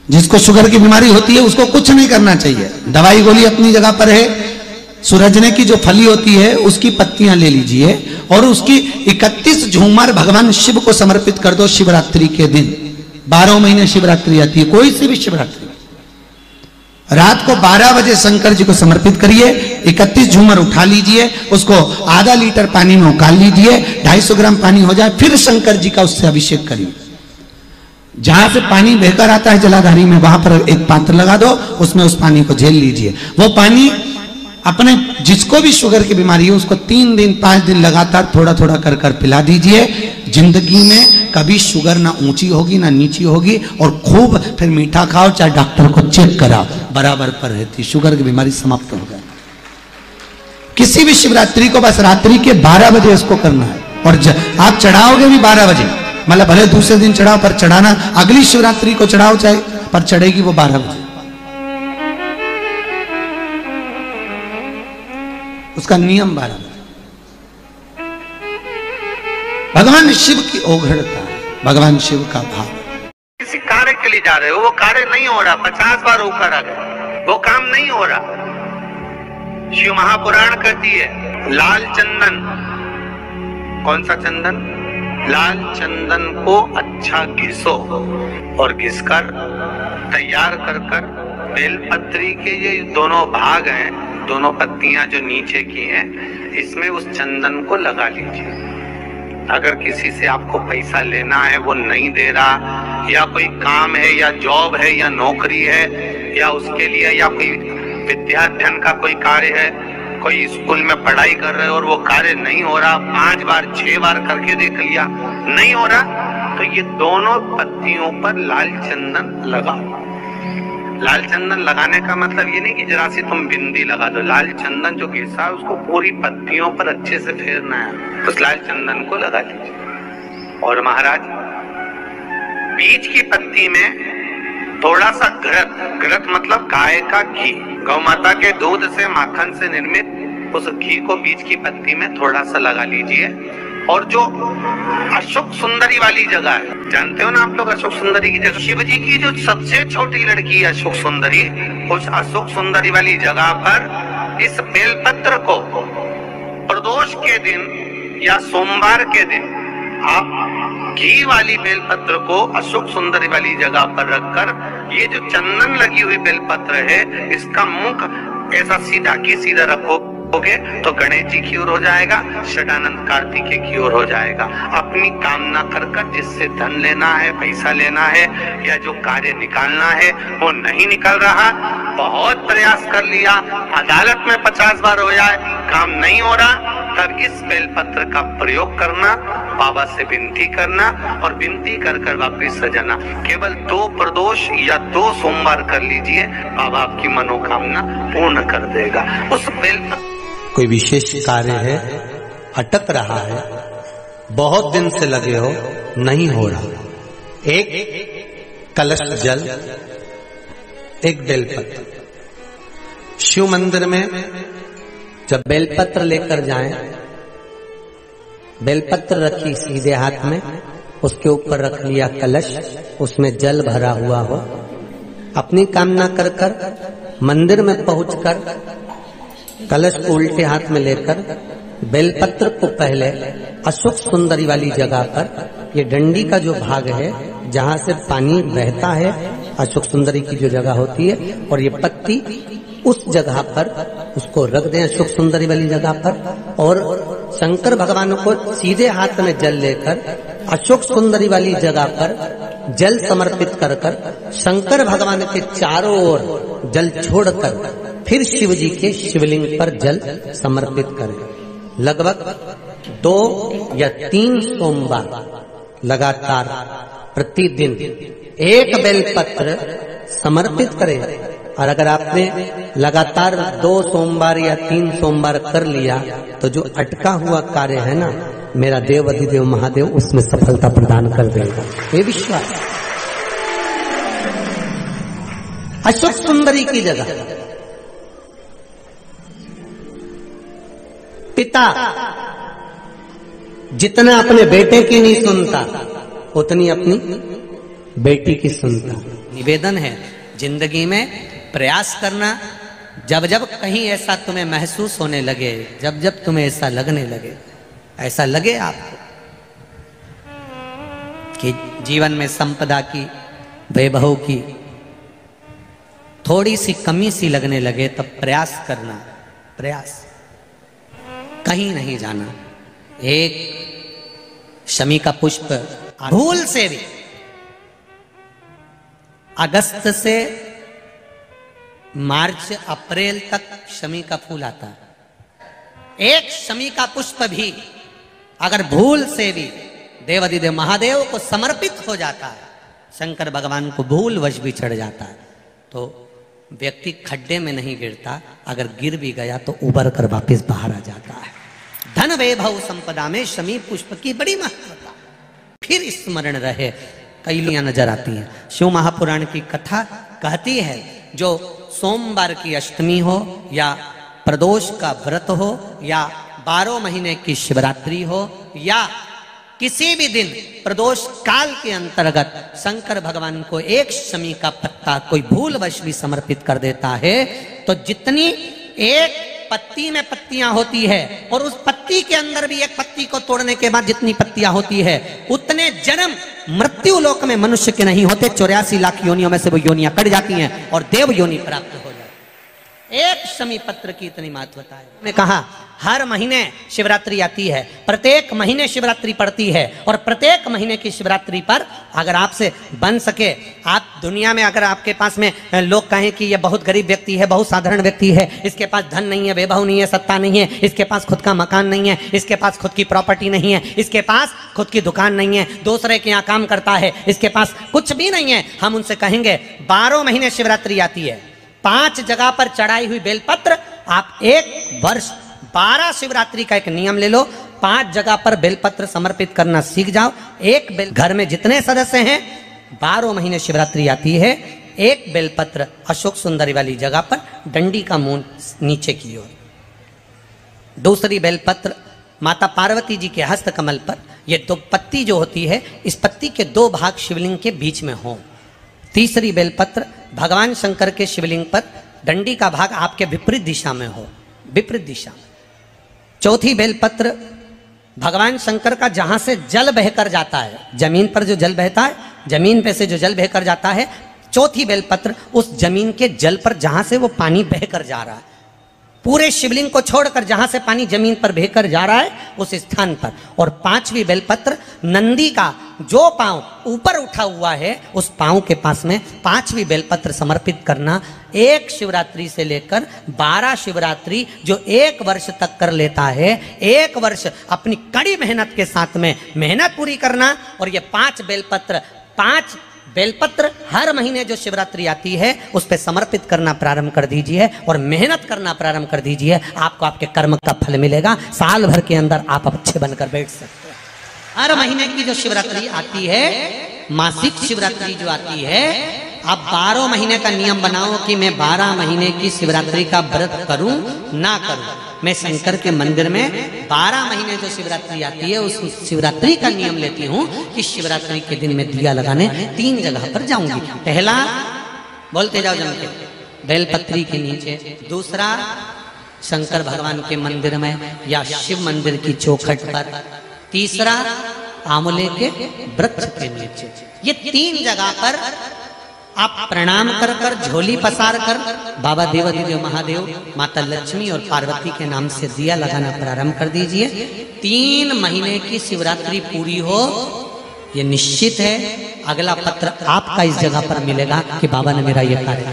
जिसको शुगर की बीमारी होती है उसको कुछ नहीं करना चाहिए, दवाई गोली अपनी जगह पर है। सूरजने की जो फली होती है उसकी पत्तियां ले लीजिए और उसकी 31 झूमर भगवान शिव को समर्पित कर दो शिवरात्रि के दिन। 12 महीने शिवरात्रि आती है, कोई सी भी शिवरात्रि। रात को 12 बजे शंकर जी को समर्पित करिए, 31 झूमर उठा लीजिए, उसको आधा लीटर पानी में उकाल लीजिए, 250 ग्राम पानी हो जाए, फिर शंकर जी का उससे अभिषेक करिए। जहां से पानी बहकर आता है जलाधारी में, वहां पर एक पात्र लगा दो, उसमें उस पानी को झेल लीजिए। वो पानी अपने जिसको भी शुगर की बीमारी है उसको 3 दिन 5 दिन लगातार थोड़ा थोड़ा कर कर पिला दीजिए। जिंदगी में कभी शुगर ना ऊंची होगी ना नीची होगी, और खूब फिर मीठा खाओ, चाहे डॉक्टर को चेक कराओ, बराबर पर रहती, शुगर की बीमारी समाप्त हो जाए। किसी भी शिवरात्रि को बस रात्रि के 12 बजे इसको करना है, और आप चढ़ाओगे भी 12 बजे, मतलब भले दूसरे दिन चढ़ाओ, पर चढ़ाना अगली शिवरात्रि को चढ़ाओ चाहे, पर चढ़ेगी वो 12 बजे। उसका नियम 12 बजे। भगवान शिव की ओघड़ता है, भगवान शिव का भाव। किसी कार्य के लिए जा रहे हो, वो कार्य नहीं हो रहा, 50 बार होकर आ गए, वो काम नहीं हो रहा। शिव महापुराण कहती है लाल चंदन, कौन सा चंदन? लाल चंदन को अच्छा घिसो, और घिसकर तैयार कर कर बेलपत्री के ये दोनों भाग हैं, दोनों पत्तियां जो नीचे की हैं, इसमें उस चंदन को लगा लीजिए। अगर किसी से आपको पैसा लेना है, वो नहीं दे रहा, या कोई काम है या जॉब है या नौकरी है या उसके लिए, या कोई विद्याध्ययन का कोई कार्य है, कोई स्कूल में पढ़ाई कर रहे हो और वो कार्य नहीं हो रहा, 5 बार 6 बार करके देख लिया नहीं हो रहा, तो ये दोनों पत्तियों पर लाल चंदन लगाओ। लाल चंदन लगाने का मतलब ये नहीं कि जरा सी तुम बिंदी लगा दो, लाल चंदन जो घिसा है उसको पूरी पत्तियों पर अच्छे से फेरना है, उस लाल चंदन को लगा लीजिए। और महाराज बीच की पत्ती में थोड़ा सा घृत, घृत मतलब गाय का घी, गौ माता के दूध से माखन से निर्मित उस घी को बीच की पत्ती में थोड़ा सा लगा लीजिए। और जो अशोक सुंदरी वाली जगह है, जानते हो ना आप लोग अशोक सुंदरी की जगह, शिव जी की जो सबसे छोटी लड़की है अशोक सुंदरी, उस अशोक सुंदरी वाली जगह पर इस बेलपत्र को प्रदोष के दिन या सोमवार के दिन आप घी वाली बेलपत्र को अशोक सुंदरी वाली जगह पर रखकर, ये जो चंदन लगी हुई बेलपत्र है, इसका मुख ऐसा सीधा की सीधा रखोगे तो गणेश जी की ओर हो जाएगा, षडानंद कार्तिकेय की ओर हो जाएगा। अपनी कामना कर कर जिससे धन लेना है, पैसा लेना है, या जो कार्य निकालना है वो नहीं निकल रहा, बहुत प्रयास कर लिया, अदालत में 50 बार हो जाए, काम नहीं हो रहा, तब इस बेलपत्र का प्रयोग करना, बाबा से विनती करना, और विनती कर कर वापिस सजाना। केवल 2 प्रदोष या 2 सोमवार कर लीजिए, बाबा आपकी मनोकामना पूर्ण कर देगा। उस बेलपत्र कोई विशेष कार्य है, अटक रहा है, बहुत दिन से लगे हो, नहीं हो रहा, एक कलश जल, एक बेलपत्र। शिव मंदिर में जब बेलपत्र लेकर जाएं, बेलपत्र रखी सीधे हाथ में, उसके ऊपर रख लिया कलश, उसमें जल भरा हुआ हो, अपनी कामना कर कर मंदिर में पहुंचकर कलश को उल्टे हाथ में लेकर बेलपत्र को पहले अशोक सुंदरी वाली जगह पर, ये डंडी का जो भाग है जहां से पानी बहता है, अशोक सुंदरी की जो जगह होती है, और ये पत्ती उस जगह पर उसको रख दें, अशोक सुंदरी वाली जगह पर, और शंकर भगवान को सीधे हाथ में जल लेकर अशोक सुंदरी वाली जगह पर जल समर्पित कर कर शंकर भगवान के चारों ओर जल छोड़कर फिर शिव जी के शिवलिंग पर जल समर्पित करें। लगभग 2 या 3 सोमवार लगातार प्रतिदिन एक बेलपत्र समर्पित करें। और अगर आपने लगातार 2 सोमवार या 3 सोमवार कर लिया, तो जो अटका हुआ कार्य है ना, मेरा देव अधिदेव महादेव उसमें सफलता प्रदान कर देगा, ये विश्वास। अशोक सुंदरी की जगह पिता जितना अपने बेटे की नहीं सुनता, उतनी अपनी बेटी की सुनता। निवेदन है, जिंदगी में प्रयास करना। जब जब कहीं ऐसा तुम्हें महसूस होने लगे, जब जब तुम्हें ऐसा लगने लगे, ऐसा लगे आपको कि जीवन में संपदा की, वैभव की थोड़ी सी कमी सी लगने लगे, तब प्रयास करना, प्रयास, कहीं नहीं जाना। एक शमी का पुष्प भूल से भी अगस्त से मार्च अप्रैल तक शमी का फूल आता है। एक शमी का पुष्प भी अगर भूल से भी देवाधिदेव महादेव को समर्पित हो जाता है, शंकर भगवान को भूल वश भी चढ़ जाता है, तो व्यक्ति खड्डे में नहीं गिरता, अगर गिर भी गया तो उबर कर वापस बाहर आ जाता है। धन वैभव संपदा में शमी पुष्प की बड़ी महत्वता फिर स्मरण रहे। कई लियां नजर आती हैं। शिव महापुराण की कथा कहती है, जो सोमवार की अष्टमी हो या प्रदोष का व्रत हो या 12 महीने की शिवरात्रि हो या किसी भी दिन प्रदोष काल के अंतर्गत शंकर भगवान को एक शमी का पत्ता कोई भूलवश भी समर्पित कर देता है, तो जितनी एक पत्ती में पत्तियां होती है और उस पत्ती के अंदर भी एक पत्ती को तोड़ने के बाद जितनी पत्तियां होती है, उतने जन्म मृत्यु लोक में मनुष्य के नहीं होते। 84 लाख योनियों में से वो योनियां कट जाती हैं और देव योनि प्राप्त हो जाती है। एक शमी पत्र की इतनी महत्वता है। मैं कहा हर महीने शिवरात्रि आती है, प्रत्येक महीने शिवरात्रि पड़ती है, और प्रत्येक महीने की शिवरात्रि पर अगर आपसे बन सके, आप दुनिया में अगर आपके पास में लोग कहें कि ये बहुत गरीब व्यक्ति है, बहुत साधारण व्यक्ति है, इसके पास धन नहीं है, वैभव नहीं है, सत्ता नहीं है, इसके पास खुद का मकान नहीं है, इसके पास खुद की प्रॉपर्टी नहीं है, इसके पास खुद की दुकान नहीं है, दूसरे के यहाँ काम करता है, इसके पास कुछ भी नहीं है, हम उनसे कहेंगे 12 महीने शिवरात्रि आती है, 5 जगह पर चढ़ाई हुई बेलपत्र, आप एक वर्ष 12 शिवरात्रि का एक नियम ले लो, 5 जगह पर बेलपत्र समर्पित करना सीख जाओ। एक बेल, घर में जितने सदस्य हैं 12 महीने शिवरात्रि आती है, एक बेलपत्र अशोक सुंदरी वाली जगह पर डंडी का मुंह नीचे की ओर, दूसरी बेलपत्र माता पार्वती जी के हस्त कमल पर, ये 2 पत्ती जो होती है, इस पत्ती के 2 भाग शिवलिंग के बीच में हो। तीसरी बेलपत्र भगवान शंकर के शिवलिंग पर डंडी का भाग आपके विपरीत दिशा में हो, विपरीत दिशा में। चौथी बेलपत्र भगवान शंकर का जहां से जल बहकर जाता है, जमीन पर जो जल बहता है, जमीन पे से जो जल बहकर जाता है, चौथी बेलपत्र उस जमीन के जल पर जहां से वो पानी बहकर जा रहा है, पूरे शिवलिंग को छोड़कर जहां से पानी जमीन पर बहकर जा रहा है उस स्थान पर। और 5वीं बेलपत्र नंदी का जो पांव ऊपर उठा हुआ है उस पांव के पास में 5वीं बेलपत्र समर्पित करना। एक शिवरात्रि से लेकर 12 शिवरात्रि जो 1 वर्ष तक कर लेता है, 1 वर्ष अपनी कड़ी मेहनत के साथ में मेहनत पूरी करना। और ये 5 बेलपत्र हर महीने जो शिवरात्रि आती है उस पर समर्पित करना प्रारंभ कर दीजिए और मेहनत करना प्रारंभ कर दीजिए। आपको आपके कर्म का फल मिलेगा। साल भर के अंदर आप अच्छे बनकर बैठ सकते हैं। हर महीने की जो शिवरात्रि आती है, मासिक शिवरात्रि जो आती है, आप 12 महीने का नियम बनाओ कि मैं 12 महीने की शिवरात्रि का व्रत करूं ना करूं। मैं शंकर के मंदिर में 12 महीने जो शिवरात्रि आती है उस शिवरात्रि का नियम लेती हूँ कि शिवरात्रि के दिन मैं दिया लगाने 3 जगह पर जाऊंगी। पहला, बोलते जाओ जम के, बेलपत्री के नीचे। दूसरा, शंकर भगवान के मंदिर में या शिव मंदिर की चौखट पर। तीसरा, आंवले के वृक्ष के नीचे। ये 3 जगह पर आप प्रणाम कर कर, झोली पसार कर बाबा देवाधिदेव महादेव, माता लक्ष्मी और पार्वती के नाम से दिया लगाना प्रारंभ कर दीजिए। 3 महीने की शिवरात्रि पूरी हो, ये निश्चित है अगला पत्र आपका इस जगह पर मिलेगा कि बाबा ने मेरा ये कार्य